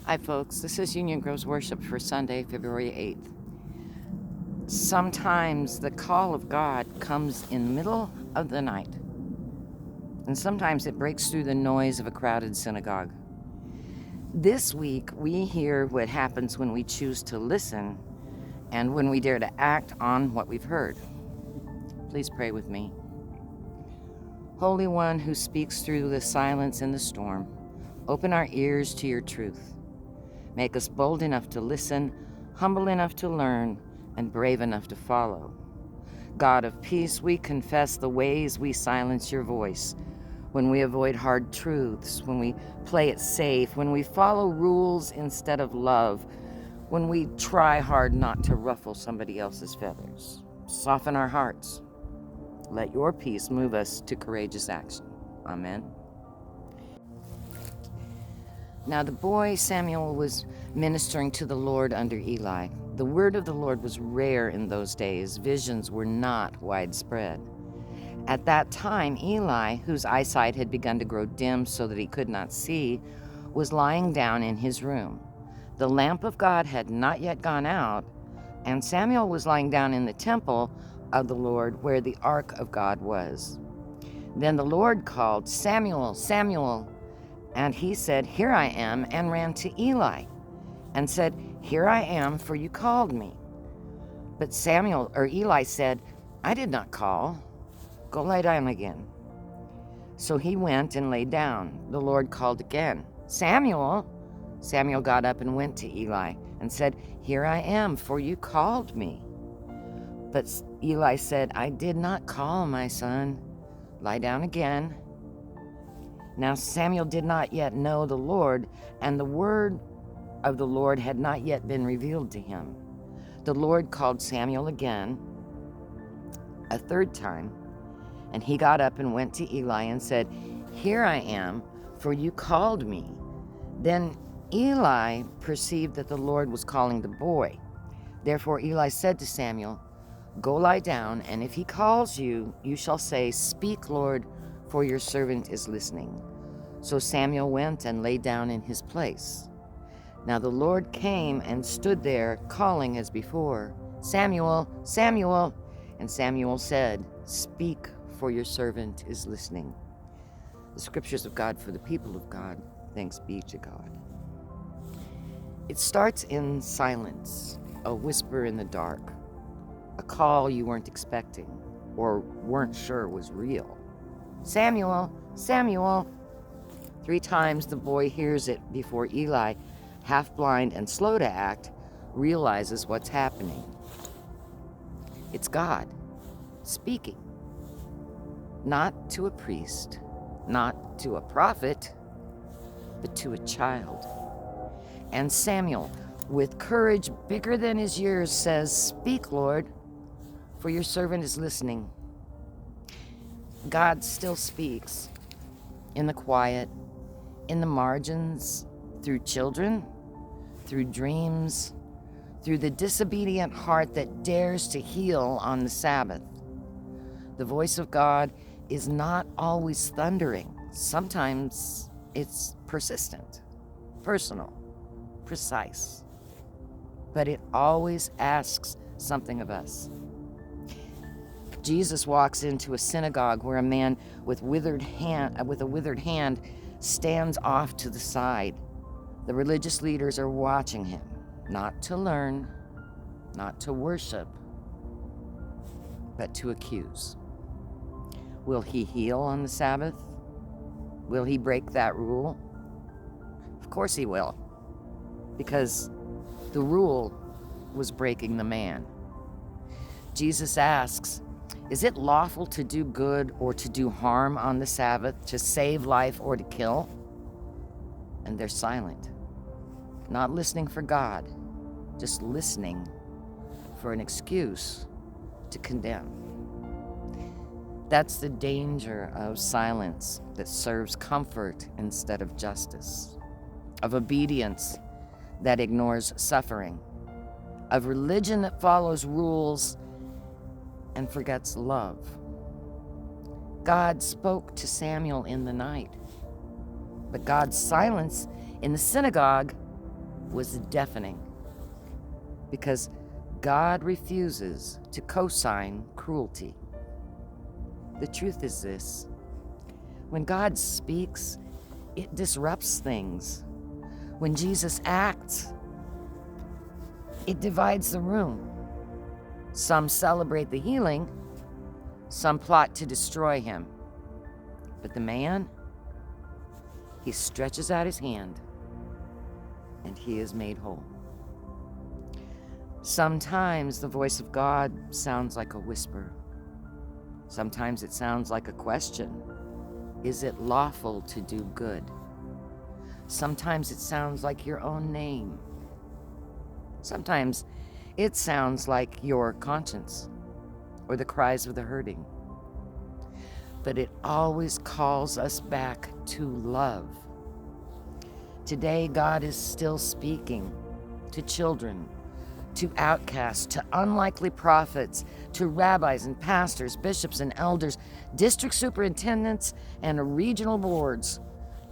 Hi, folks. This is Union Groves Worship for Sunday, February 8th. Sometimes the call of God comes in the middle of the night, and sometimes it breaks through the noise of a crowded synagogue. This week, we hear what happens when we choose to listen and when we dare to act on what we've heard. Please pray with me. Holy One who speaks through the silence and the storm, open our ears to your truth. Make us bold enough to listen, humble enough to learn, and brave enough to follow. God of peace, we confess the ways we silence your voice, when we avoid hard truths, when we play it safe, when we follow rules instead of love, when we try hard not to ruffle somebody else's feathers. Soften our hearts. Let your peace move us to courageous action. Amen. Now the boy Samuel was ministering to the Lord under Eli. The word of the Lord was rare in those days. Visions were not widespread. At that time, Eli, whose eyesight had begun to grow dim so that he could not see, was lying down in his room. The lamp of God had not yet gone out, and Samuel was lying down in the temple of the Lord where the ark of God was. Then the Lord called, "Samuel, Samuel." And he said, "Here I am," and ran to Eli and said, "Here I am, for you called me." But Eli said, "I did not call. Go lie down again." So he went and lay down. The Lord called again, "Samuel." Samuel got up and went to Eli and said, "Here I am, for you called me." But Eli said, "I did not call, my son. Lie down again." Now Samuel did not yet know the Lord, and the word of the Lord had not yet been revealed to him. The Lord called Samuel again, a third time, and he got up and went to Eli and said, "Here I am, for you called me." Then Eli perceived that the Lord was calling the boy. Therefore Eli said to Samuel, "Go lie down, and if he calls you, you shall say, 'Speak, Lord, for your servant is listening.'" So Samuel went and lay down in his place. Now the Lord came and stood there, calling as before, "Samuel, Samuel." And Samuel said, "Speak, for your servant is listening." The scriptures of God for the people of God. Thanks be to God. It starts in silence, a whisper in the dark, a call you weren't expecting or weren't sure was real. "Samuel, Samuel." 3 times the boy hears it before Eli, half blind and slow to act, realizes what's happening. It's God speaking, not to a priest, not to a prophet, but to a child. And Samuel, with courage bigger than his years, says, "Speak, Lord, for your servant is listening." God still speaks in the quiet, in the margins, through children, through dreams, through the disobedient heart that dares to heal on the Sabbath. The voice of God is not always thundering. Sometimes it's persistent, personal, precise, but it always asks something of us. Jesus walks into a synagogue where a man with a withered hand stands off to the side. The religious leaders are watching him, not to learn, not to worship, but to accuse. Will he heal on the Sabbath? Will he break that rule? Of course he will, because the rule was breaking the man. Jesus asks, "Is it lawful to do good or to do harm on the Sabbath, to save life or to kill?" And they're silent, not listening for God, just listening for an excuse to condemn. That's the danger of silence that serves comfort instead of justice, of obedience that ignores suffering, of religion that follows rules and forgets love. God spoke to Samuel in the night, but God's silence in the synagogue was deafening because God refuses to co-sign cruelty. The truth is this: when God speaks, it disrupts things. When Jesus acts, it divides the room. Some celebrate the healing, some plot to destroy him. But the man, he stretches out his hand and he is made whole. Sometimes the voice of God sounds like a whisper. Sometimes it sounds like a question. Is it lawful to do good? Sometimes it sounds like your own name. Sometimes it sounds like your conscience or the cries of the hurting. But it always calls us back to love. Today, God is still speaking to children, to outcasts, to unlikely prophets, to rabbis and pastors, bishops and elders, district superintendents and regional boards,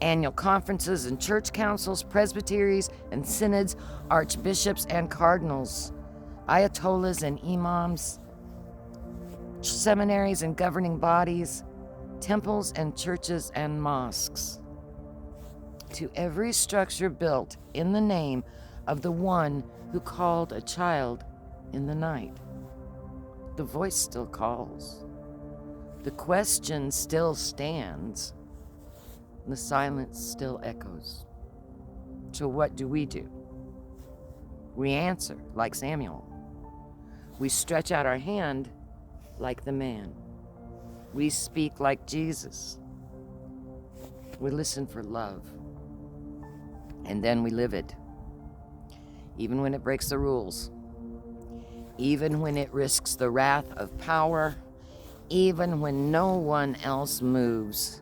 annual conferences and church councils, presbyteries and synods, archbishops and cardinals, ayatollahs and imams, seminaries and governing bodies, temples and churches and mosques. To every structure built in the name of the one who called a child in the night. The voice still calls. The question still stands. The silence still echoes. So what do? We answer like Samuel. We stretch out our hand like the man. We speak like Jesus. We listen for love. And then we live it. Even when it breaks the rules. Even when it risks the wrath of power. Even when no one else moves.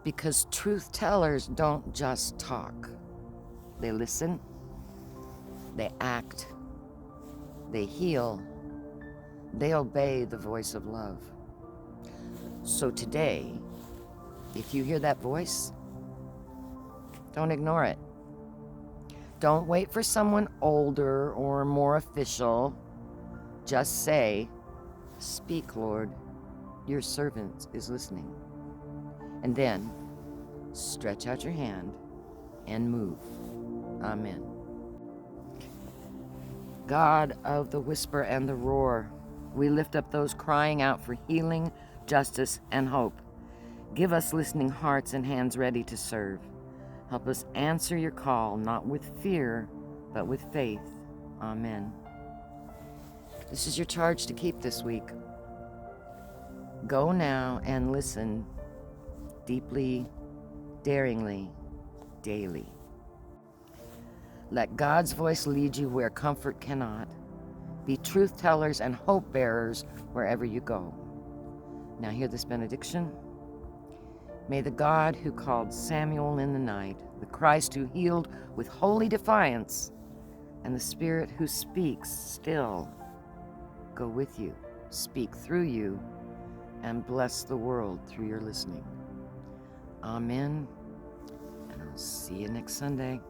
Because truth tellers don't just talk. They listen. They act. They heal. They obey the voice of love. So today, if you hear that voice, don't ignore it. Don't wait for someone older or more official. Just say, "Speak, Lord, your servant is listening." And then stretch out your hand and move. Amen. God of the whisper and the roar, we lift up those crying out for healing, justice, and hope. Give us listening hearts and hands ready to serve. Help us answer your call, not with fear, but with faith. Amen. This is your charge to keep this week. Go now and listen deeply, daringly, daily. Let God's voice lead you where comfort cannot. Be truth tellers and hope bearers wherever you go. Now hear this benediction. May the God who called Samuel in the night, the Christ who healed with holy defiance, and the Spirit who speaks still go with you, speak through you, and bless the world through your listening. Amen. And I'll see you next Sunday.